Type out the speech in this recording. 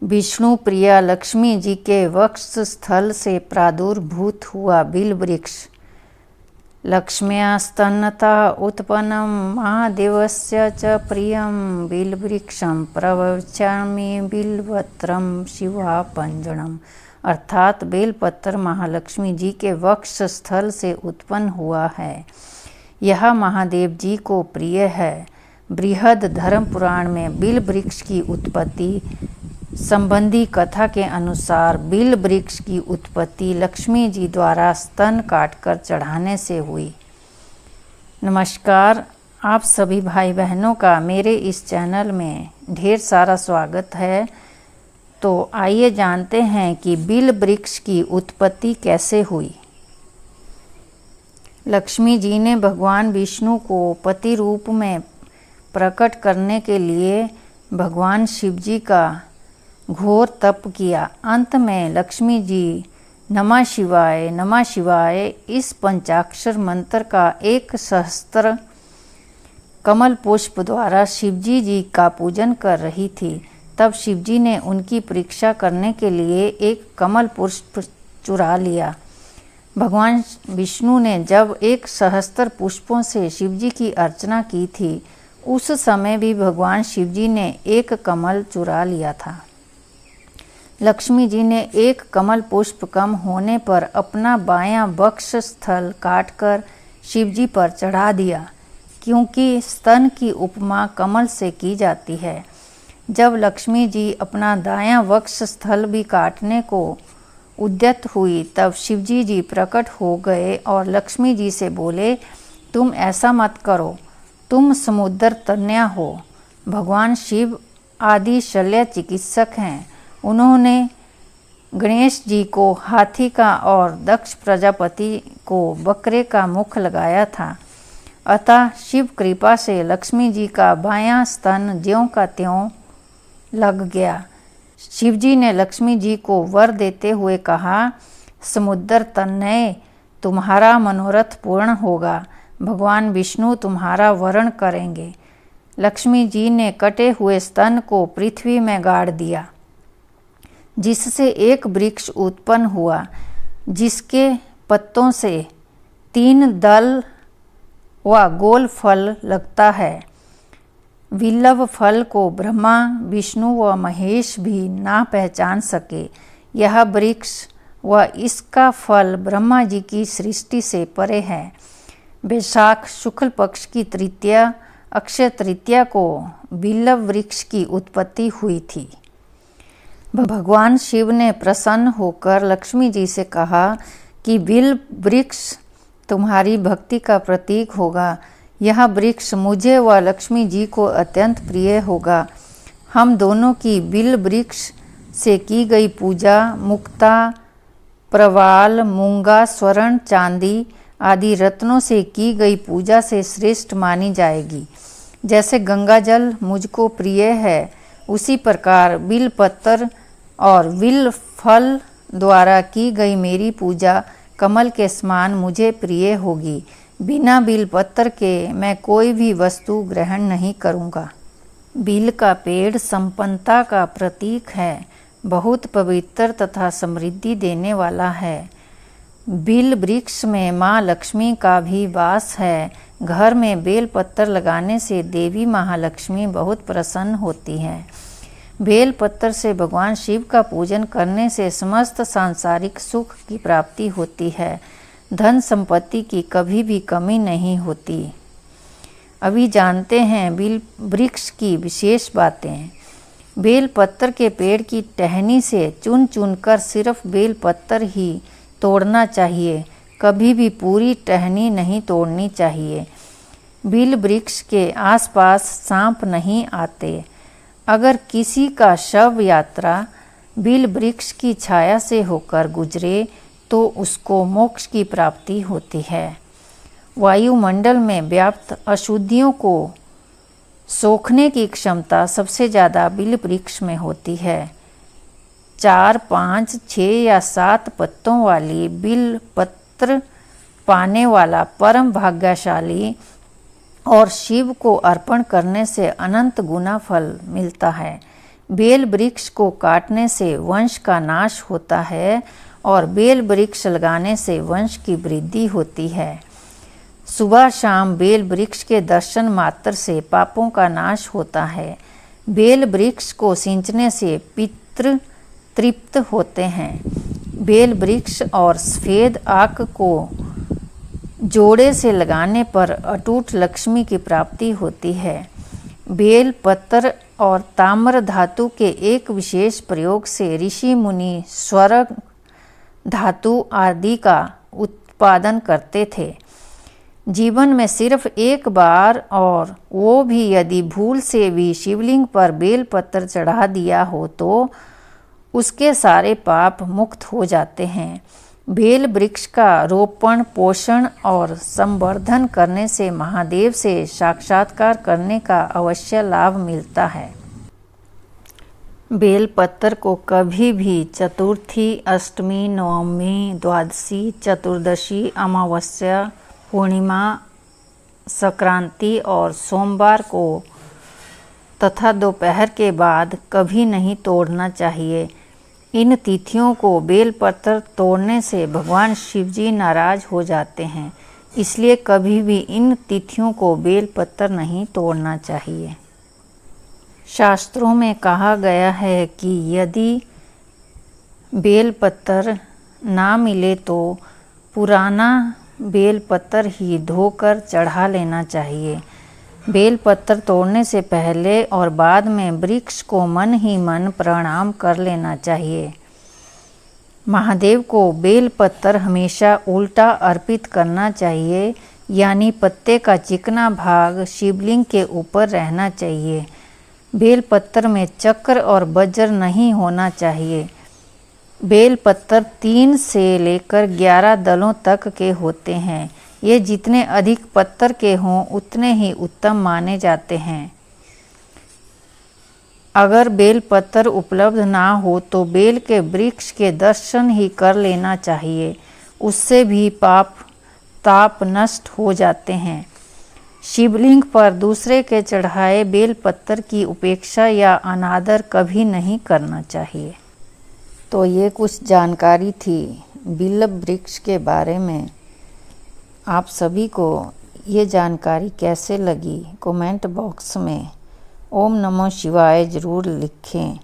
विष्णु प्रिया लक्ष्मी जी के वक्ष स्थल से प्रादुर्भूत हुआ बिल वृक्ष। लक्ष्म्यास्तन्नता उत्पन्नं महादेवस्य च प्रियं बिलवृक्षं प्रवक्ष्यामि बिल्वत्रं शिवापंजनम। अर्थात बेलपत्र महालक्ष्मी जी के वक्ष स्थल से उत्पन्न हुआ है। यह महादेव जी को प्रिय है। बृहद धर्म पुराण में बिल वृक्ष की उत्पत्ति संबंधी कथा के अनुसार बिल वृक्ष की उत्पत्ति लक्ष्मी जी द्वारा स्तन काटकर चढ़ाने से हुई। नमस्कार, आप सभी भाई बहनों का मेरे इस चैनल में ढेर सारा स्वागत है। तो आइए जानते हैं कि बिल वृक्ष की उत्पत्ति कैसे हुई। लक्ष्मी जी ने भगवान विष्णु को पति रूप में प्रकट करने के लिए भगवान शिव जी का घोर तप किया। अंत में लक्ष्मी जी नमः शिवाय इस पंचाक्षर मंत्र का एक सहस्त्र कमल पुष्प द्वारा शिवजी जी का पूजन कर रही थी। तब शिवजी ने उनकी परीक्षा करने के लिए एक कमल पुष्प चुरा लिया। भगवान विष्णु ने जब एक सहस्त्र पुष्पों से शिवजी की अर्चना की थी, उस समय भी भगवान शिवजी ने एक कमल चुरा लिया था। लक्ष्मी जी ने एक कमल पुष्प कम होने पर अपना बायां वक्ष स्थल काटकर शिवजी पर चढ़ा दिया, क्योंकि स्तन की उपमा कमल से की जाती है। जब लक्ष्मी जी अपना दायां वक्ष स्थल भी काटने को उद्यत हुई, तब शिवजी जी प्रकट हो गए और लक्ष्मी जी से बोले, तुम ऐसा मत करो, तुम समुद्र तनया हो। भगवान शिव आदि शल्य चिकित्सक हैं। उन्होंने गणेश जी को हाथी का और दक्ष प्रजापति को बकरे का मुख लगाया था। अतः शिव कृपा से लक्ष्मी जी का बायां स्तन ज्यों का त्यों लग गया। शिवजी ने लक्ष्मी जी को वर देते हुए कहा, समुद्र तनय, तुम्हारा मनोरथ पूर्ण होगा। भगवान विष्णु तुम्हारा वरण करेंगे। लक्ष्मी जी ने कटे हुए स्तन को पृथ्वी में गाड़ दिया, जिससे एक वृक्ष उत्पन्न हुआ, जिसके पत्तों से 3 दल व गोल फल लगता है। विल्लव फल को ब्रह्मा, विष्णु व महेश भी ना पहचान सके। यह वृक्ष व इसका फल ब्रह्मा जी की सृष्टि से परे है। वैशाख शुक्ल पक्ष की तृतीया, अक्षय तृतीया को विल्लव वृक्ष की उत्पत्ति हुई थी। भगवान शिव ने प्रसन्न होकर लक्ष्मी जी से कहा कि बिल वृक्ष तुम्हारी भक्ति का प्रतीक होगा। यह वृक्ष मुझे व लक्ष्मी जी को अत्यंत प्रिय होगा। हम दोनों की बिल वृक्ष से की गई पूजा मुक्ता, प्रवाल, मूंगा, स्वर्ण, चांदी आदि रत्नों से की गई पूजा से श्रेष्ठ मानी जाएगी। जैसे गंगा जल मुझको प्रिय है, उसी प्रकार बिल पत्र और बिल फल द्वारा की गई मेरी पूजा कमल के समान मुझे प्रिय होगी। बिना बिल पत्र के मैं कोई भी वस्तु ग्रहण नहीं करूँगा। बिल का पेड़ संपन्नता का प्रतीक है, बहुत पवित्र तथा समृद्धि देने वाला है। बिल वृक्ष में माँ लक्ष्मी का भी वास है। घर में बेल पत्र लगाने से देवी महालक्ष्मी बहुत प्रसन्न होती हैं। बेल पत्र से भगवान शिव का पूजन करने से समस्त सांसारिक सुख की प्राप्ति होती है। धन संपत्ति की कभी भी कमी नहीं होती। अभी जानते हैं बेल वृक्ष की विशेष बातें। बेल पत्र के पेड़ की टहनी से चुन चुन कर सिर्फ बेल पत्र ही तोड़ना चाहिए, कभी भी पूरी टहनी नहीं तोड़नी चाहिए। बिल वृक्ष के आसपास सांप नहीं आते। अगर किसी का शव यात्रा बिल वृक्ष की छाया से होकर गुजरे तो उसको मोक्ष की प्राप्ति होती है। वायुमंडल में व्याप्त अशुद्धियों को सोखने की क्षमता सबसे ज़्यादा बिल वृक्ष में होती है। 4, 5, 6 या 7 पत्तों वाली बिल पत्र पाने वाला परम भाग्यशाली और शिव को अर्पण करने से अनंत गुना फल मिलता है। बेल वृक्ष को काटने से वंश का नाश होता है और बेल वृक्ष लगाने से वंश की वृद्धि होती है। सुबह शाम बेल वृक्ष के दर्शन मात्र से पापों का नाश होता है। बेल वृक्ष को सींचने से पितृ तृप्त होते हैं। बेल वृक्ष और सफ़ेद आक को जोड़े से लगाने पर अटूट लक्ष्मी की प्राप्ति होती है। बेल पत्र और ताम्र धातु के एक विशेष प्रयोग से ऋषि मुनि स्वर्ग धातु आदि का उत्पादन करते थे। जीवन में सिर्फ एक बार, और वो भी यदि भूल से भी शिवलिंग पर बेल पत्र चढ़ा दिया हो तो उसके सारे पाप मुक्त हो जाते हैं। बेल वृक्ष का रोपण, पोषण और संवर्धन करने से महादेव से साक्षात्कार करने का अवश्य लाभ मिलता है। बेल पत्र को कभी भी चतुर्थी, अष्टमी, नवमी, द्वादशी, चतुर्दशी, अमावस्या, पूर्णिमा, संक्रांति और सोमवार को तथा दोपहर के बाद कभी नहीं तोड़ना चाहिए। इन तिथियों को बेलपत्र तोड़ने से भगवान शिवजी नाराज हो जाते हैं, इसलिए कभी भी इन तिथियों को बेलपत्र नहीं तोड़ना चाहिए। शास्त्रों में कहा गया है कि यदि बेलपत्र ना मिले तो पुराना बेलपत्र ही धोकर चढ़ा लेना चाहिए। बेलपत्र तोड़ने से पहले और बाद में वृक्ष को मन ही मन प्रणाम कर लेना चाहिए। महादेव को बेलपत्र हमेशा उल्टा अर्पित करना चाहिए, यानी पत्ते का चिकना भाग शिवलिंग के ऊपर रहना चाहिए। बेलपत्र में चक्र और वज्र नहीं होना चाहिए। बेलपत्र 3 से लेकर 11 दलों तक के होते हैं। ये जितने अधिक पत्तर के हों उतने ही उत्तम माने जाते हैं। अगर बेलपत्र उपलब्ध ना हो तो बेल के वृक्ष के दर्शन ही कर लेना चाहिए, उससे भी पाप ताप नष्ट हो जाते हैं। शिवलिंग पर दूसरे के चढ़ाए बेलपत्र की उपेक्षा या अनादर कभी नहीं करना चाहिए। तो ये कुछ जानकारी थी बिल्व वृक्ष के बारे में। आप सभी को ये जानकारी कैसे लगी कमेंट बॉक्स में ओम नमो शिवाय ज़रूर लिखें।